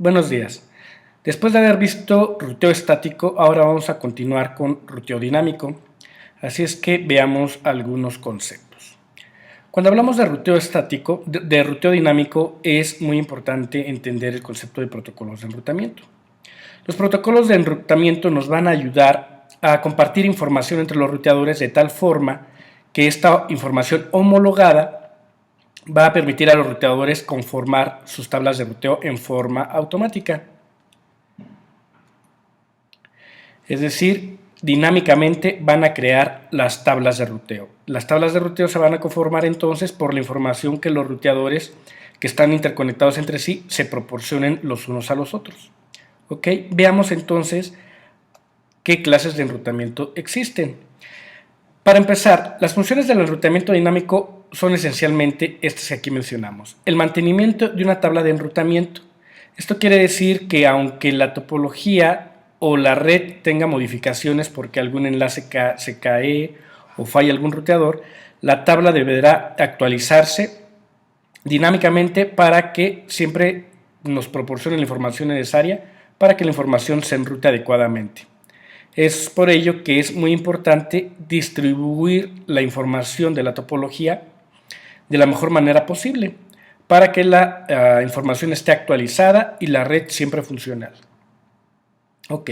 Buenos días. Después de haber visto ruteo estático, ahora vamos a continuar con ruteo dinámico. Así es que veamos algunos conceptos. Cuando hablamos de ruteo estático, de ruteo dinámico, es muy importante entender el concepto de protocolos de enrutamiento. Los protocolos de enrutamiento nos van a ayudar a compartir información entre los ruteadores de tal forma que esta información homologada va a permitir a los ruteadores conformar sus tablas de ruteo en forma automática. Es decir, dinámicamente van a crear las tablas de ruteo. Las tablas de ruteo se van a conformar entonces por la información que los ruteadores que están interconectados entre sí se proporcionen los unos a los otros. ¿Ok? Veamos entonces qué clases de enrutamiento existen. Para empezar, las funciones del enrutamiento dinámico son esencialmente estas que aquí mencionamos. El mantenimiento de una tabla de enrutamiento. Esto quiere decir que aunque la topología o la red tenga modificaciones porque algún enlace se cae o falla algún ruteador, la tabla deberá actualizarse dinámicamente para que siempre nos proporcione la información necesaria para que la información se enrute adecuadamente. Es por ello que es muy importante distribuir la información de la topología de la mejor manera posible para que la información esté actualizada y la red siempre funcional. Ok,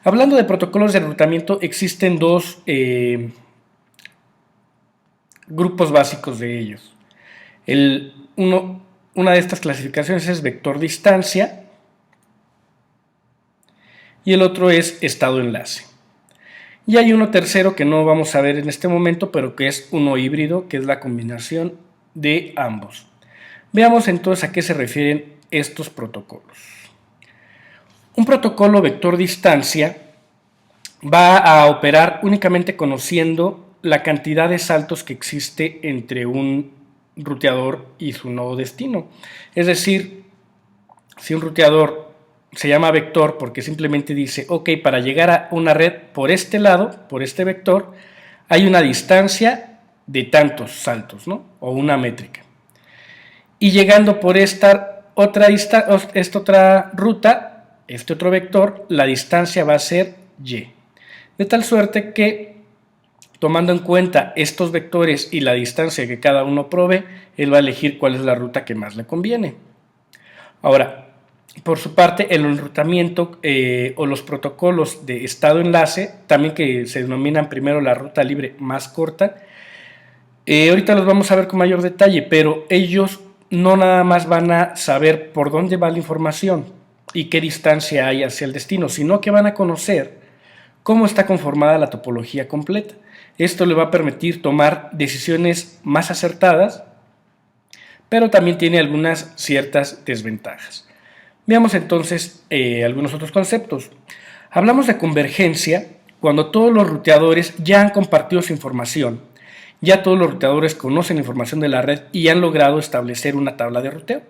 hablando de protocolos de enrutamiento, existen dos grupos básicos de ellos. Una de estas clasificaciones es vector distancia y el otro es estado enlace. Y hay uno tercero que no vamos a ver en este momento, pero que es uno híbrido, que es la combinación de ambos. Veamos entonces a qué se refieren estos protocolos. Un protocolo vector distancia va a operar únicamente conociendo la cantidad de saltos que existe entre un ruteador y su nodo destino. Es decir, si un ruteador se llama vector porque simplemente dice, ok, para llegar a una red por este lado, por este vector, hay una distancia de tantos saltos, ¿no? O una métrica. Y llegando por esta otra ruta, este otro vector, la distancia va a ser y. De tal suerte que, tomando en cuenta estos vectores y la distancia que cada uno provee, él va a elegir cuál es la ruta que más le conviene. Ahora, por su parte, el enrutamiento o los protocolos de estado enlace, también que se denominan primero la ruta libre más corta, ahorita los vamos a ver con mayor detalle, pero ellos no nada más van a saber por dónde va la información y qué distancia hay hacia el destino, sino que van a conocer cómo está conformada la topología completa. Esto le va a permitir tomar decisiones más acertadas, pero también tiene algunas ciertas desventajas. Veamos entonces algunos otros conceptos. Hablamos de convergencia cuando todos los ruteadores ya han compartido su información, ya todos los ruteadores conocen la información de la red y han logrado establecer una tabla de ruteo.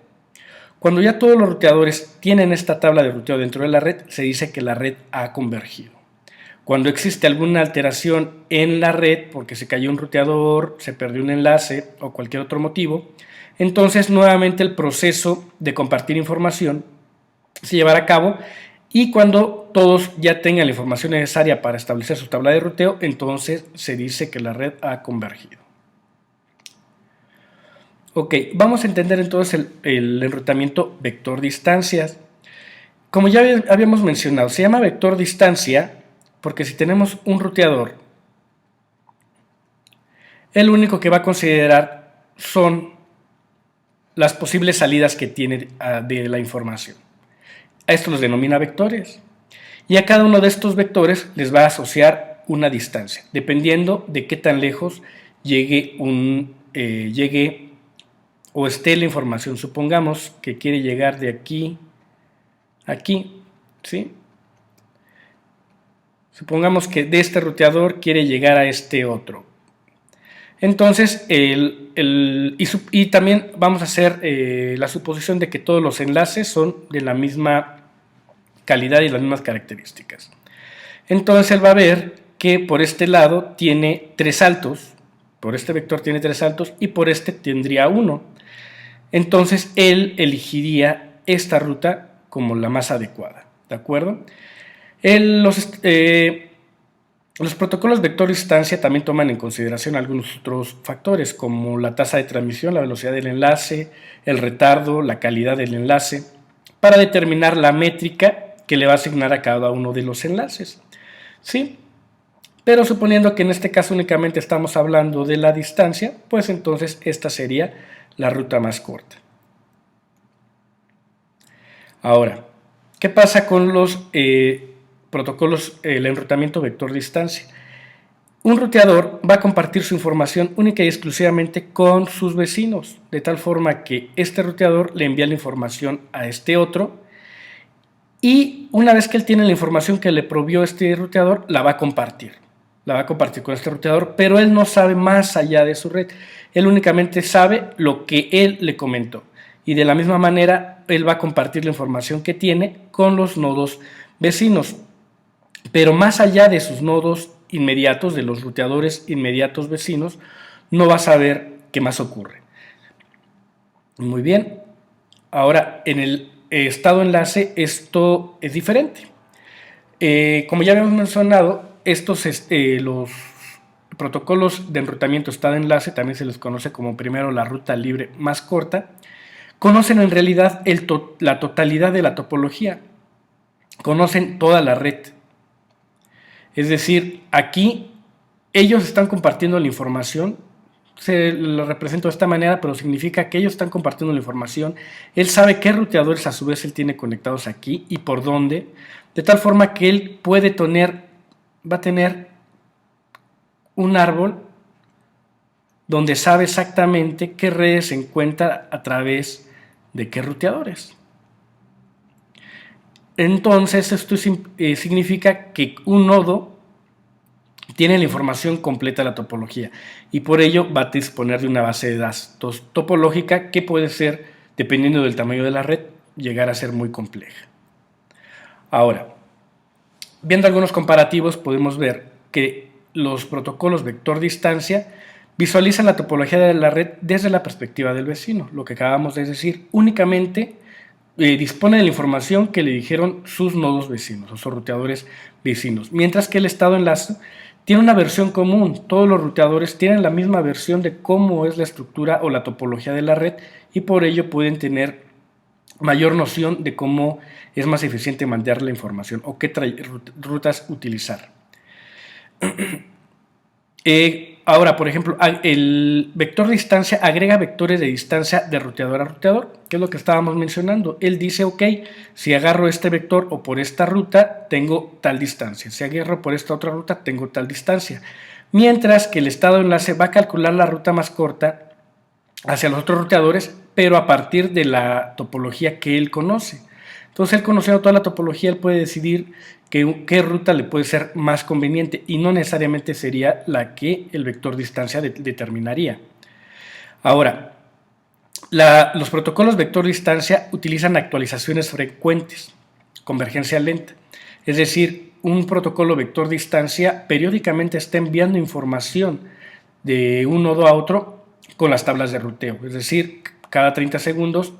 Cuando ya todos los ruteadores tienen esta tabla de ruteo dentro de la red, se dice que la red ha convergido. Cuando existe alguna alteración en la red, porque se cayó un ruteador, se perdió un enlace o cualquier otro motivo, entonces nuevamente el proceso de compartir información se llevará a cabo y cuando todos ya tengan la información necesaria para establecer su tabla de ruteo, entonces se dice que la red ha convergido. Ok, vamos a entender entonces el enrutamiento vector distancias. Como ya habíamos mencionado, se llama vector distancia porque si tenemos un ruteador, el único que va a considerar son las posibles salidas que tiene de la información. A esto los denomina vectores. Y a cada uno de estos vectores les va a asociar una distancia, dependiendo de qué tan lejos llegue o esté la información. Supongamos que quiere llegar de aquí a aquí, ¿sí? Supongamos que de este ruteador quiere llegar a este otro. Entonces, y también vamos a hacer la suposición de que todos los enlaces son de la misma calidad y las mismas características. Entonces él va a ver que por este lado tiene 3 saltos, por este vector tiene 3 saltos y por este tendría 1. Entonces él elegiría esta ruta como la más adecuada, ¿de acuerdo? Los protocolos vector-distancia también toman en consideración algunos otros factores, como la tasa de transmisión, la velocidad del enlace, el retardo, la calidad del enlace, para determinar la métrica que le va a asignar a cada uno de los enlaces, ¿sí? Pero suponiendo que en este caso únicamente estamos hablando de la distancia, pues entonces esta sería la ruta más corta. Ahora, ¿qué pasa con los protocolos, el enrutamiento vector-distancia? Un ruteador va a compartir su información única y exclusivamente con sus vecinos, de tal forma que este ruteador le envía la información a este otro y una vez que él tiene la información que le provió este ruteador, la va a compartir con este ruteador, pero él no sabe más allá de su red, él únicamente sabe lo que él le comentó y de la misma manera él va a compartir la información que tiene con los nodos vecinos, pero más allá de sus nodos inmediatos, de los ruteadores inmediatos vecinos, no va a saber qué más ocurre. Muy bien, ahora en el estado enlace esto es diferente. Como ya habíamos mencionado, los protocolos de enrutamiento estado enlace, también se les conoce como primero la ruta libre más corta, conocen en realidad la totalidad de la topología, conocen toda la red. Es decir, aquí ellos están compartiendo la información, se lo represento de esta manera, pero significa que ellos están compartiendo la información, él sabe qué ruteadores a su vez él tiene conectados aquí y por dónde, de tal forma que él va a tener un árbol donde sabe exactamente qué redes se encuentra a través de qué ruteadores. Entonces esto significa que un nodo tiene la información completa de la topología y por ello va a disponer de una base de datos topológica que puede ser, dependiendo del tamaño de la red, llegar a ser muy compleja. Ahora, viendo algunos comparativos, podemos ver que los protocolos vector-distancia visualizan la topología de la red desde la perspectiva del vecino, lo que acabamos de decir, únicamente dispone de la información que le dijeron sus nodos vecinos o sus ruteadores vecinos, mientras que el estado enlace tiene una versión común, todos los ruteadores tienen la misma versión de cómo es la estructura o la topología de la red y por ello pueden tener mayor noción de cómo es más eficiente mandar la información o qué rutas utilizar. Ahora, por ejemplo, el vector de distancia agrega vectores de distancia de ruteador a ruteador, que es lo que estábamos mencionando. Él dice, ok, si agarro este vector o por esta ruta, tengo tal distancia. Si agarro por esta otra ruta, tengo tal distancia. Mientras que el estado de enlace va a calcular la ruta más corta hacia los otros ruteadores, pero a partir de la topología que él conoce. Entonces, él conociendo toda la topología, él puede decidir qué ruta le puede ser más conveniente y no necesariamente sería la que el vector distancia determinaría. Ahora, los protocolos vector distancia utilizan actualizaciones frecuentes, convergencia lenta. Es decir, un protocolo vector distancia periódicamente está enviando información de un nodo a otro con las tablas de ruteo. Es decir, cada 30 segundos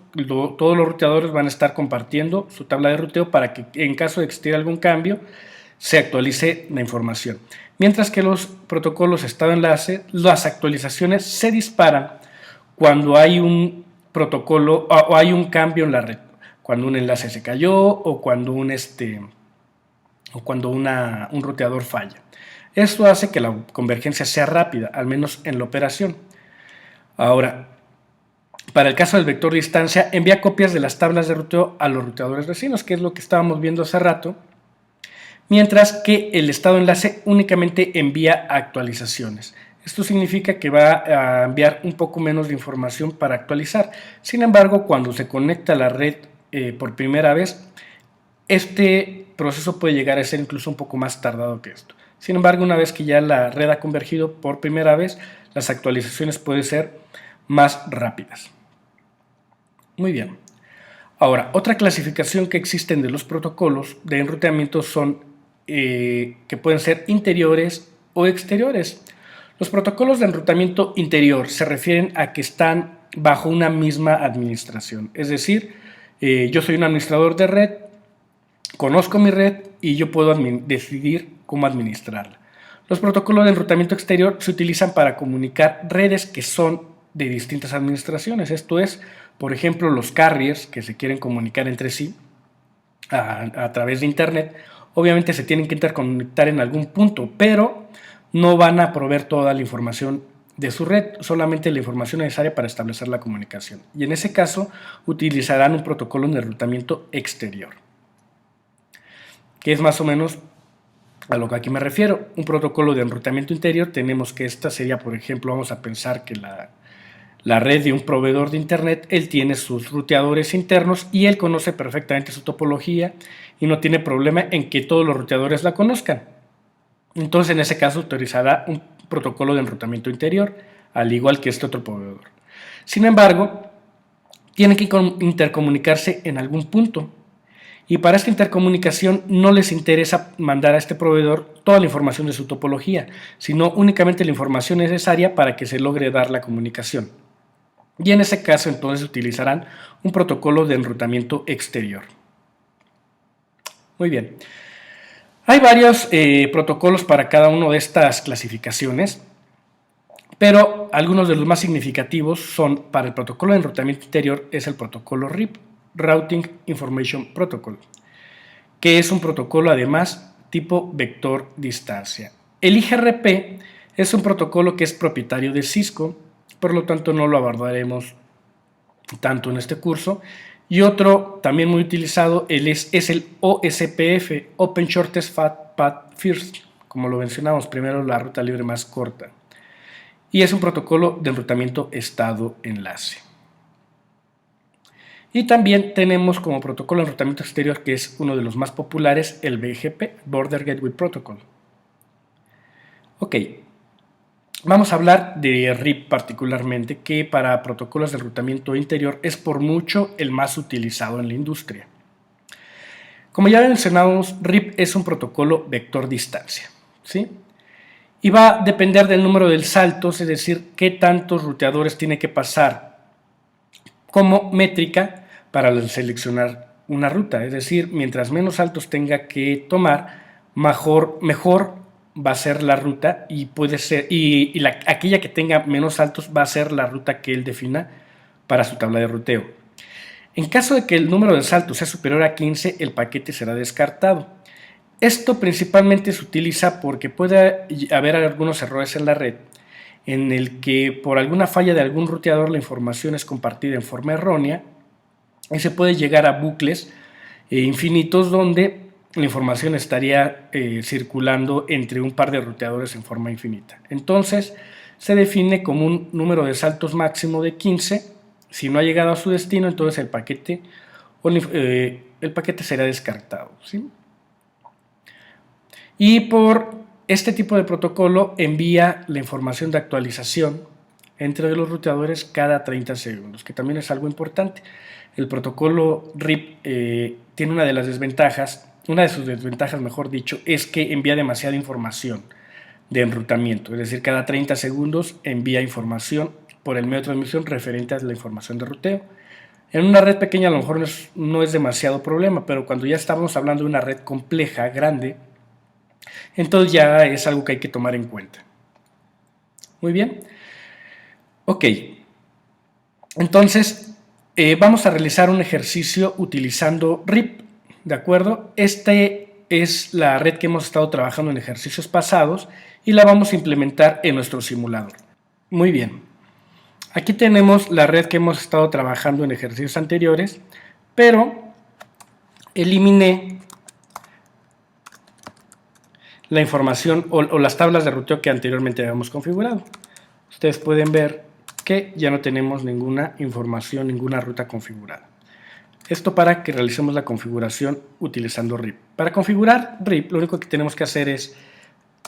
todos los ruteadores van a estar compartiendo su tabla de ruteo para que en caso de existir algún cambio se actualice la información. Mientras que los protocolos estado enlace, las actualizaciones se disparan cuando hay un protocolo o hay un cambio en la red, cuando un enlace se cayó o cuando un ruteador falla. Esto hace que la convergencia sea rápida, al menos en la operación. Ahora, para el caso del vector distancia, envía copias de las tablas de ruteo a los ruteadores vecinos, que es lo que estábamos viendo hace rato, mientras que el estado enlace únicamente envía actualizaciones. Esto significa que va a enviar un poco menos de información para actualizar. Sin embargo, cuando se conecta a la red por primera vez, este proceso puede llegar a ser incluso un poco más tardado que esto. Sin embargo, una vez que ya la red ha convergido por primera vez, las actualizaciones pueden ser más rápidas. Muy bien. Ahora, otra clasificación que existen de los protocolos de enrutamiento son que pueden ser interiores o exteriores. Los protocolos de enrutamiento interior se refieren a que están bajo una misma administración, es decir, Yo soy un administrador de red, conozco mi red y yo puedo decidir cómo administrarla. Los protocolos de enrutamiento exterior se utilizan para comunicar redes que son de distintas administraciones. Esto es, por ejemplo, los carriers que se quieren comunicar entre sí a través de Internet. Obviamente se tienen que interconectar en algún punto, pero no van a proveer toda la información de su red, solamente la información necesaria para establecer la comunicación. Y en ese caso utilizarán un protocolo de enrutamiento exterior, que es más o menos a lo que aquí me refiero. Un protocolo de enrutamiento interior, tenemos que esta sería, por ejemplo, vamos a pensar que la red de un proveedor de Internet, él tiene sus ruteadores internos y él conoce perfectamente su topología y no tiene problema en que todos los ruteadores la conozcan. Entonces, en ese caso, utilizará un protocolo de enrutamiento interior, al igual que este otro proveedor. Sin embargo, tienen que intercomunicarse en algún punto. Y para esta intercomunicación no les interesa mandar a este proveedor toda la información de su topología, sino únicamente la información necesaria para que se logre dar la comunicación. Y en ese caso entonces utilizarán un protocolo de enrutamiento exterior. Muy bien. Hay varios protocolos para cada una de estas clasificaciones, pero algunos de los más significativos son, para el protocolo de enrutamiento interior, es el protocolo RIP, Routing Information Protocol, que es un protocolo además tipo vector distancia. El IGRP es un protocolo que es propietario de Cisco, por lo tanto no lo abordaremos tanto en este curso. Y otro también muy utilizado es el OSPF, Open Shortest Path First, como lo mencionamos, primero la ruta libre más corta. Y es un protocolo de enrutamiento estado-enlace. Y también tenemos como protocolo de enrutamiento exterior, que es uno de los más populares, el BGP, Border Gateway Protocol. Ok, vamos a hablar de RIP particularmente, que para protocolos de enrutamiento interior es por mucho el más utilizado en la industria. Como ya mencionamos, RIP es un protocolo vector distancia, ¿sí? Y va a depender del número de saltos, es decir, qué tantos ruteadores tiene que pasar como métrica para seleccionar una ruta. Es decir, mientras menos saltos tenga que tomar, mejor va a ser la ruta y puede ser aquella que tenga menos saltos va a ser la ruta que él defina para su tabla de ruteo. En caso de que el número de saltos sea superior a 15, el paquete será descartado. Esto principalmente se utiliza porque puede haber algunos errores en la red en el que por alguna falla de algún ruteador la información es compartida en forma errónea y se puede llegar a bucles infinitos donde la información estaría circulando entre un par de ruteadores en forma infinita. Entonces se define como un número de saltos máximo de 15. Si no ha llegado a su destino, entonces el paquete será descartado, ¿sí? Y por este tipo de protocolo envía la información de actualización entre los ruteadores cada 30 segundos, que también es algo importante. El protocolo RIP tiene una de sus desventajas, mejor dicho, es que envía demasiada información de enrutamiento, es decir, cada 30 segundos envía información por el medio de transmisión referente a la información de ruteo. En una red pequeña a lo mejor no es demasiado problema, pero cuando ya estamos hablando de una red compleja, grande, entonces ya es algo que hay que tomar en cuenta. Muy bien. Ok. Entonces, vamos a realizar un ejercicio utilizando RIP, ¿de acuerdo? Este es la red que hemos estado trabajando en ejercicios pasados y la vamos a implementar en nuestro simulador. Muy bien. Aquí tenemos la red que hemos estado trabajando en ejercicios anteriores, pero eliminé la información o las tablas de ruteo que anteriormente habíamos configurado. Ustedes pueden ver que ya no tenemos ninguna información, ninguna ruta configurada. Esto para que realicemos la configuración utilizando RIP. Para configurar RIP, lo único que tenemos que hacer es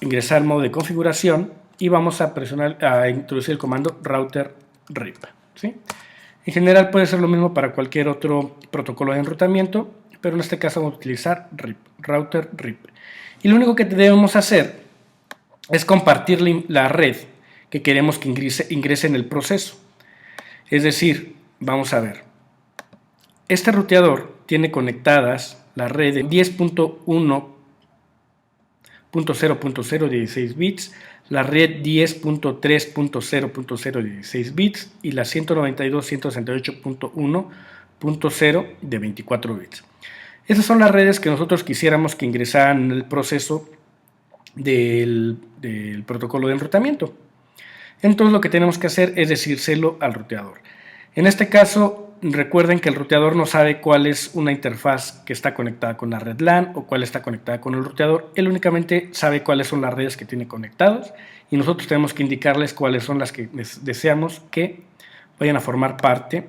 ingresar al modo de configuración y vamos a introducir el comando router RIP, ¿sí? En general puede ser lo mismo para cualquier otro protocolo de enrutamiento, pero en este caso vamos a utilizar RIP, router RIP. Y lo único que debemos hacer es compartir la red que queremos que ingrese en el proceso. Es decir, vamos a ver, Este ruteador tiene conectadas la red de 10.1.0.016 bits, la red 10.3.0.016 bits y la 192.168.1.0 de 24 bits. Esas son las redes que nosotros quisiéramos que ingresaran en el proceso del protocolo de enrutamiento. Entonces lo que tenemos que hacer es decírselo al ruteador. En este caso, recuerden que el ruteador no sabe cuál es una interfaz que está conectada con la red LAN o cuál está conectada con el ruteador. Él únicamente sabe cuáles son las redes que tiene conectadas y nosotros tenemos que indicarles cuáles son las que deseamos que vayan a formar parte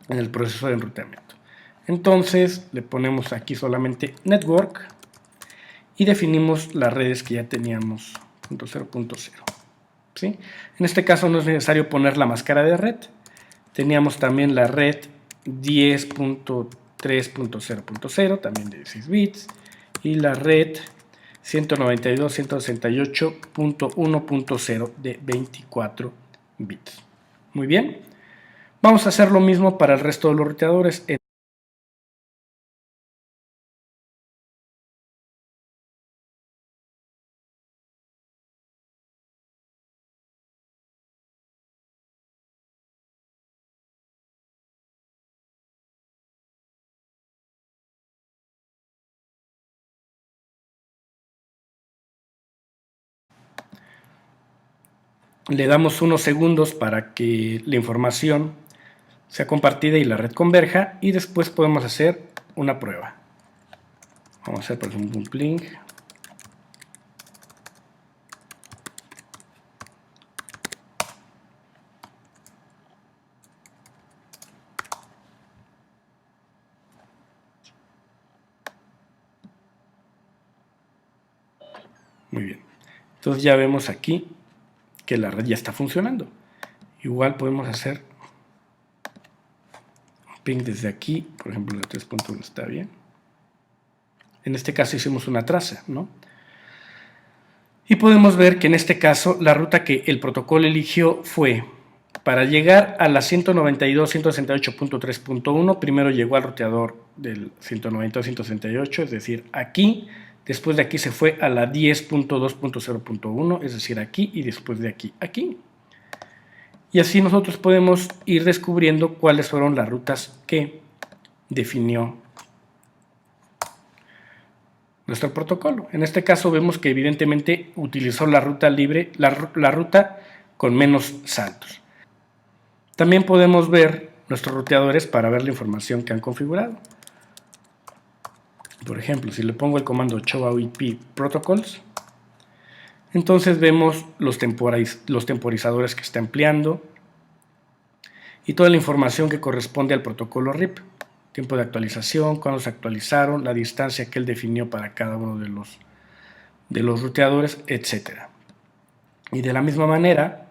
en el proceso de enrutamiento. Entonces le ponemos aquí solamente network y definimos las redes que ya teníamos, 0.0.0. ¿Sí? En este caso no es necesario poner la máscara de red. Teníamos también la red 10.3.0.0, también de 16 bits, y la red 192.168.1.0 de 24 bits. Muy bien. Vamos a hacer lo mismo para el resto de los ruteadores. Le damos unos segundos para que la información sea compartida y la red converja, y después podemos hacer una prueba. Vamos a hacer por ejemplo un pling. Muy bien. Entonces ya vemos aquí que la red ya está funcionando. Igual podemos hacer un ping desde aquí, por ejemplo el 3.1 está bien. En este caso hicimos una traza, ¿no? Y podemos ver que en este caso la ruta que el protocolo eligió fue para llegar a la 192.168.3.1. Primero llegó al ruteador del 192.168, es decir, aquí. Después de aquí se fue a la 10.2.0.1, es decir, aquí, y después de aquí, aquí. Y así nosotros podemos ir descubriendo cuáles fueron las rutas que definió nuestro protocolo. En este caso vemos que evidentemente utilizó la ruta libre, la ruta con menos saltos. También podemos ver nuestros ruteadores para ver la información que han configurado. Por ejemplo, si le pongo el comando show IP protocols, entonces vemos los temporizadores que está empleando y toda la información que corresponde al protocolo RIP. Tiempo de actualización, cuándo se actualizaron, la distancia que él definió para cada uno de los ruteadores, etc. Y de la misma manera,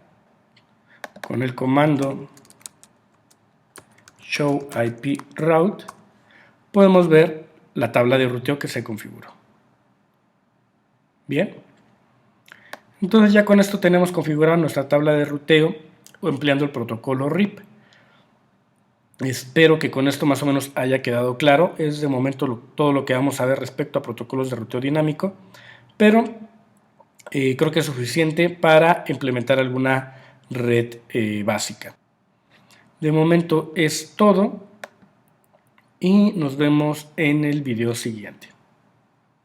con el comando show IP route, podemos ver la tabla de ruteo que se configuró. Bien. Entonces ya con esto tenemos configurada nuestra tabla de ruteo empleando el protocolo RIP. Espero que con esto más o menos haya quedado claro. Es de momento todo lo que vamos a ver respecto a protocolos de ruteo dinámico, pero creo que es suficiente para implementar alguna red básica. De momento es todo y nos vemos en el video siguiente.